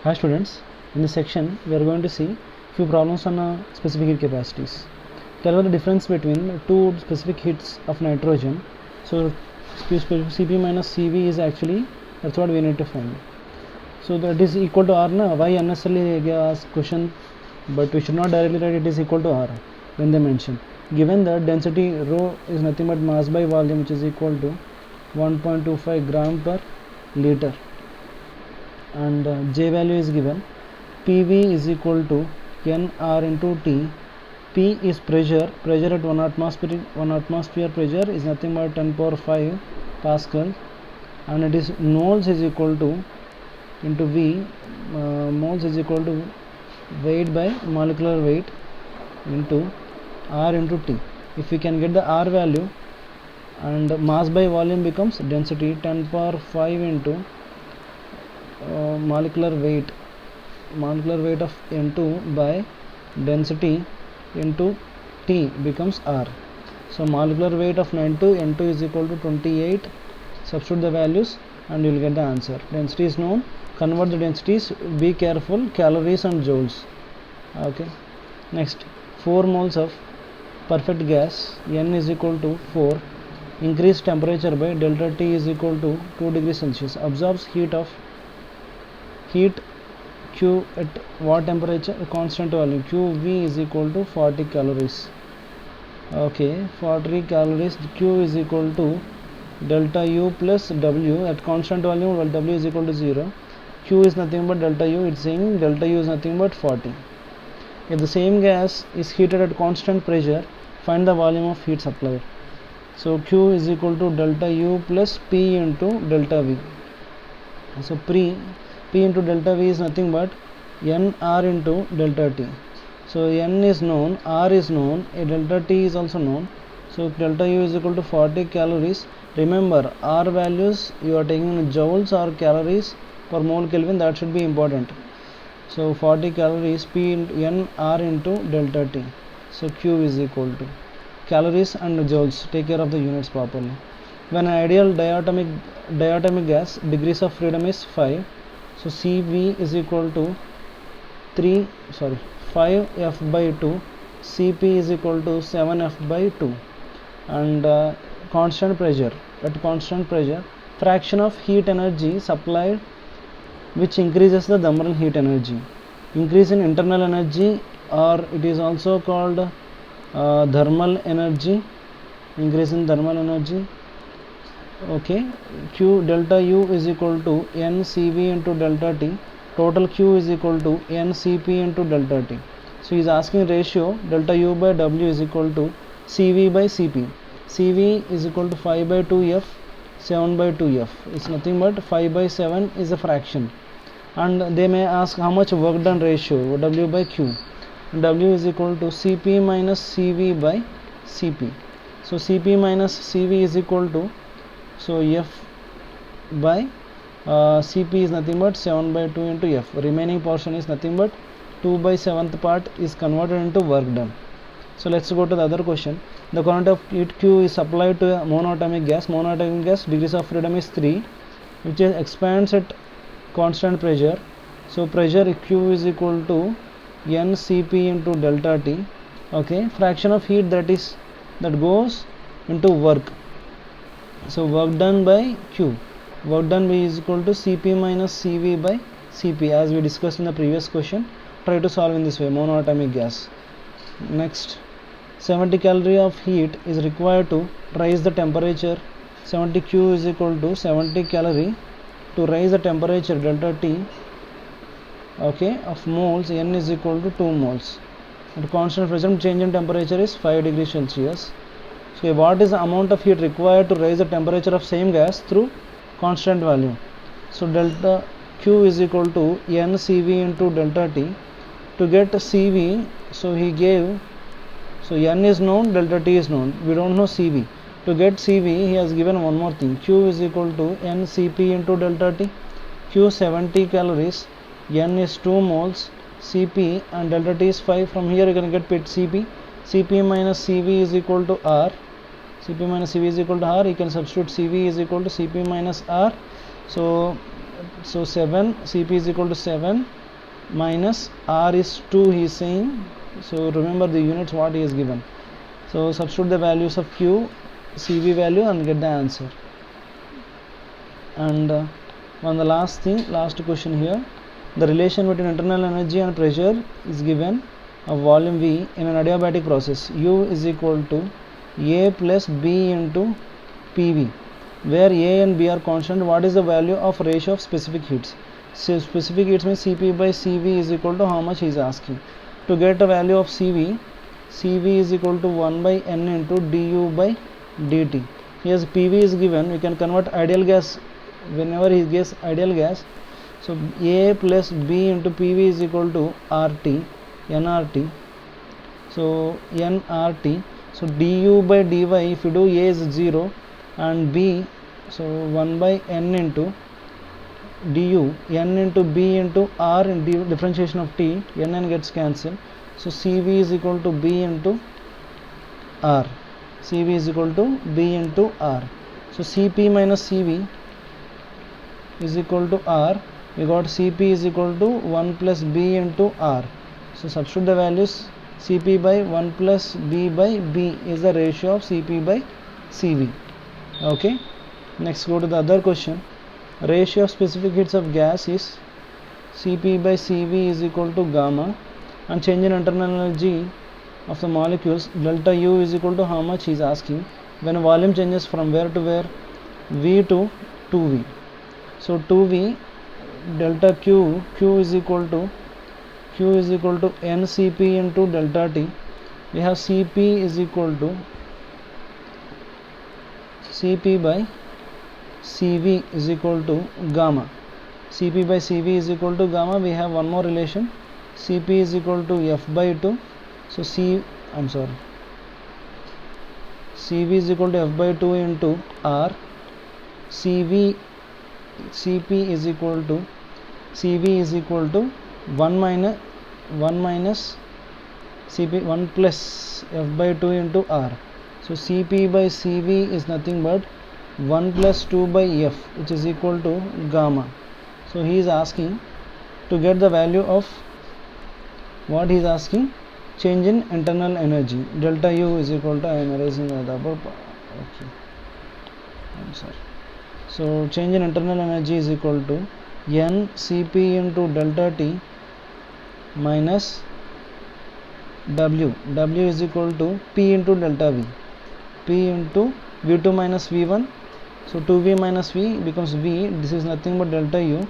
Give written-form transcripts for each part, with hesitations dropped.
Hi students, in this section we are going to see few problems on specific heat capacities. Calculate the difference between two specific heats of nitrogen. So Cp minus Cv is actually, that's what we need to find. So that is equal to R na, why unnecessarily they ask question, but we should not directly write it is equal to R when they mention. Given that density rho is nothing but mass by volume, which is equal to 1.25 gram per liter, and J value is given. PV is equal to nR into T. P is pressure at 1 atmosphere pressure is nothing but 10 power 5 Pascal, and it is moles is equal to into V, moles is equal to weight by molecular weight into R into T. If we can get the R value, and mass by volume becomes density 10 power 5 into molecular weight of N2 by density into T becomes R. So molecular weight of N2 is equal to 28. Substitute the values and you will get the answer. Density is known. Convert the densities. Be careful. Calories and joules. Okay. Next, 4 moles of perfect gas. N is equal to 4. Increase temperature by delta T is equal to 2 degrees Celsius. Absorbs heat Q at what temperature? Constant volume. QV is equal to 40 calories. Okay, 40 calories. Q is equal to delta U plus W at constant volume. Well, W is equal to 0. Q is nothing but delta U. It's saying delta U is nothing but 40. If the same gas is heated at constant pressure, find the volume of heat supplied. So Q is equal to delta U plus P into delta V. So P into delta V is nothing but nR into delta T. So N is known, R is known, a delta T is also known. So delta U is equal to 40 calories. Remember, R values you are taking in joules or calories per mole Kelvin, that should be important. So 40 calories P into nR into delta T. So Q is equal to calories and joules. Take care of the units properly. When an ideal diatomic gas, degrees of freedom is 5. So Cv is equal to 5F by 2. Cp is equal to 7F by 2. And constant pressure. At constant pressure, fraction of heat energy supplied which increases the thermal heat energy. Increase in internal energy, or it is also called thermal energy. Increase in thermal energy. Okay, Q delta U is equal to NCV into delta T. Total Q is equal to NCP into delta T. So he is asking ratio delta U by W is equal to CV by CP. CV is equal to 5 by 2F, 7 by 2F. It's nothing but 5 by 7 is a fraction. And they may ask how much work done ratio, W by Q. W is equal to CP minus CV by CP. So CP minus CV is equal to, so F by Cp is nothing but 7 by 2 into F. Remaining portion is nothing but 2 by 7th part is converted into work done. So let's go to the other question. The quantity of heat Q is supplied to a monoatomic gas. Monoatomic gas, degrees of freedom is 3, which expands at constant pressure. So pressure Q is equal to NCP into delta T. Okay, fraction of heat that goes into work. So work done by Q. Work done by is equal to Cp minus Cv by Cp, as we discussed in the previous question. Try to solve in this way, monoatomic gas. Next, 70 calorie of heat is required to raise the temperature. 70 Q is equal to 70 calorie to raise the temperature delta T, okay, of moles. N is equal to 2 moles. At constant pressure, change in temperature is 5 degrees Celsius. So what is the amount of heat required to raise the temperature of same gas through constant volume? So delta Q is equal to NCV into delta T. To get Cv, so he gave, so N is known, delta T is known, we don't know Cv. To get Cv, he has given one more thing. Q is equal to NCP into delta T. Q 70 calories, N is 2 moles, Cp and delta T is 5. From here you can get Cp. Cp minus Cv is equal to R. Cp minus Cv is equal to R. You can substitute Cv is equal to Cp minus R. So So 7, Cp is equal to 7 minus R is 2, he is saying. So remember the units what he has given. So substitute the values of Q, Cv value and get the answer. And the last question here. The relation between internal energy and pressure is given of volume V in an adiabatic process. U is equal to A plus B into PV, where A and B are constant. What is the value of ratio of specific heats? So specific heats means Cp by Cv is equal to how much he is asking. To get a value of Cv is equal to 1 by N into du by dt. Here PV is given, we can convert ideal gas whenever he gives ideal gas. So A plus B into PV is equal to RT, nRT. So nRT. So du by dy, if you do A is 0 and B, so 1 by N into du, N into B into R in differentiation of T, N gets cancelled. So Cv is equal to B into R. Cv is equal to B into R. So Cp minus Cv is equal to R. We got Cp is equal to 1 plus B into R. So substitute the values. Cp by 1 plus B by B is the ratio of Cp by Cv. Okay. Next go to the other question. Ratio of specific heats of gas is Cp by Cv is equal to gamma, and change in internal energy of the molecules delta U is equal to how much he is asking when volume changes from where to where? V to 2V. So 2V delta Q is equal to NCP into delta T. We have Cp is equal to Cp by Cv is equal to gamma. Cp by Cv is equal to gamma. We have one more relation. Cp is equal to F by 2. So Cv is equal to F by 2 into R. Cp is equal to 1 minus Cp 1 plus F by 2 into R. So Cp by Cv is nothing but 1 plus 2 by F, which is equal to gamma. So he is asking to get the value of what he is asking, change in internal energy. Delta U is equal to, I am erasing the above. Okay, I'm sorry. So change in internal energy is equal to N Cp into delta T minus W. W is equal to P into delta V. P into V2 minus V1. So 2V minus V becomes V. This is nothing but delta U.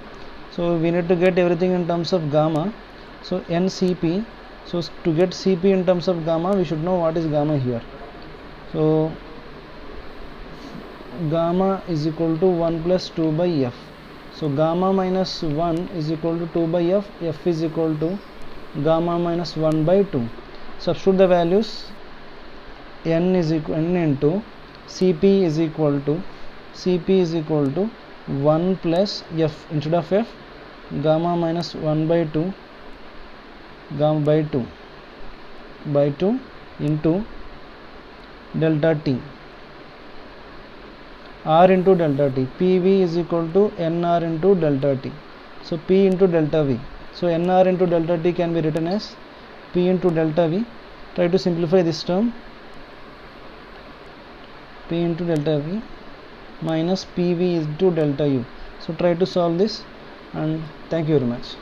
So we need to get everything in terms of gamma. So NCP. So to get Cp in terms of gamma, we should know what is gamma here. So gamma is equal to 1 plus 2 by F. So gamma minus 1 is equal to 2 by F. F is equal to gamma minus 1 by 2. Substitute the values. N into Cp is equal to 1 plus F instead of F, gamma minus 1 by 2, gamma by 2 into delta T, R into delta T. PV is equal to NR into delta T. So P into delta V. So NR into delta T can be written as P into delta V. Try to simplify this term. P into delta V minus PV into delta U. So try to solve this, and thank you very much.